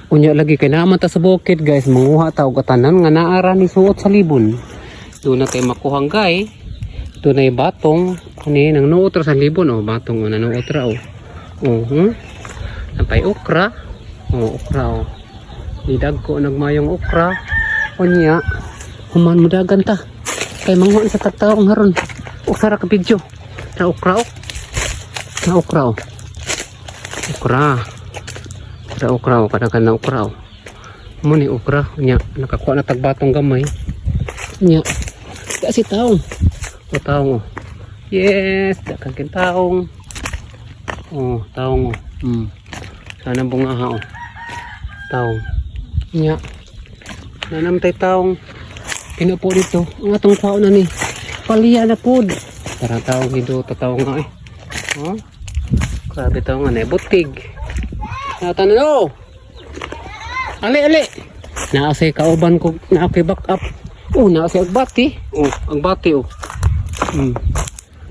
Unya lagi kay naman ta sa bukid guys, manguha ta og tanan nga naara ni suot sa libon. Doon na tayo makuhang guy. Doon na batong ni nang nuot ra sa libon oh, batong na nuot ra oh. Nampay okra. Oh, okra oh. Idag ko nagmayong okra. Unya human mudagan ta. Kay manguha sa tagtaong haron. Uksara ka video. Na okra oh. Na okra oh. Okra. Sa okra o kadang na okra o muni okra nya nakakuha na tagbatong gamay nya kasi taong o taong o yes dakang taong o taong o sana bungaha o taong nya nanamtay taong pinupo dito ang atong kao na ni paliya na po parang taong dito taong nga eh o grabe taong nga na butig. Natanan o. Ali. Naasay kauban ko, naakay back up. Oh, naasay agbati. Oh, agbati oh.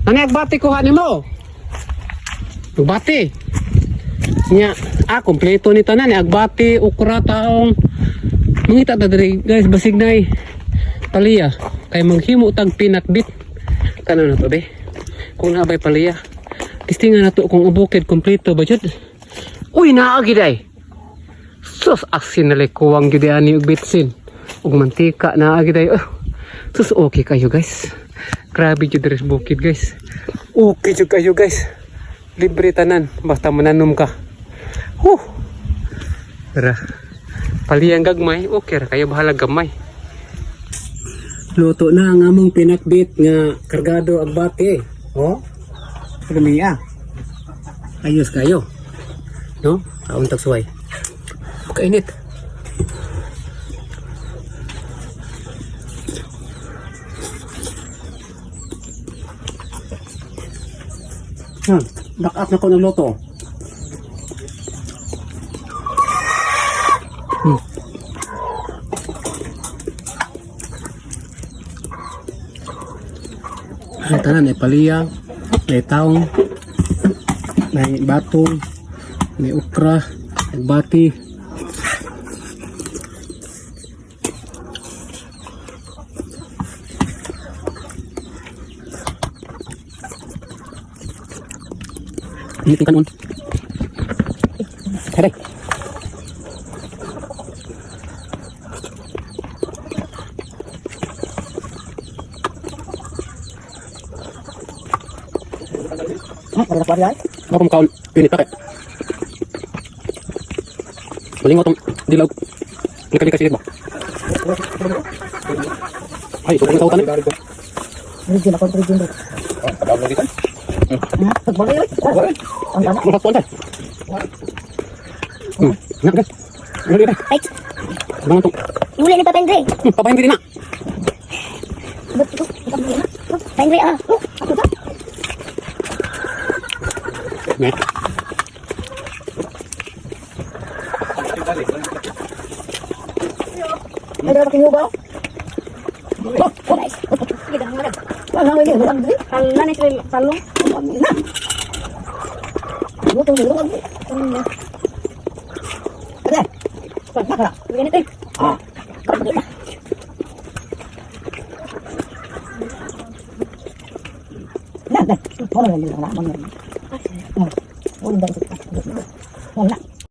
Nani agbati ko hani mo? Agbati. Nya, kompleto ni tanan agbati, ukra taong. Mangita ta diri, guys, basig nay. Paliya kay maghimo tag pinakbit. Kanon na to be. Kung nabay paliya. Kistingan na to kung abukid kompleto ba jud? Uy, naagid ay. Sus, asin nalay kuwang gid ani og bitsin. Ug mantika naagid ay. Sus, okay kayo guys. Grabe jud diri sa bukid guys. Okay jud kayo guys. Libre tanan basta mananom ka. Tara. Paliyang gagmay, okay ra kayo bahala gamay. Luto na ang among pinakbit nga kargado agbati. Oh. Lumiya. Ayos kayo. No? Kaon tagsuway. Kainit. Back-up na ko ng loto. Ang tanan ay paliya, may taong, may batong, may ukra, nagbati. Init yung kanon. Haray. Ako makaon, pinit pa kaya. Maling otong dilaw. Lika-lika sige ba? Ay, ito yung kautan eh. Rigin ako, rigin ba? Pag-aab na dito? Pagbagay eh. Ang tama. Masaktuan tayo. Nak guys. Uli na. Ay. Bangan itong. Uli ni Papendre. Papendre na. Papendre ah. Ako ba? Nek. Ada pakai nyoba. Oh, guys. Kita mana? Mana ini? Mana ni salung? Nah. Butuh dulu kan. Ada. Mana? Begini teh. Ah. Nah, dah. Orang lagi nak mana? Oh, dah. Oh, dah.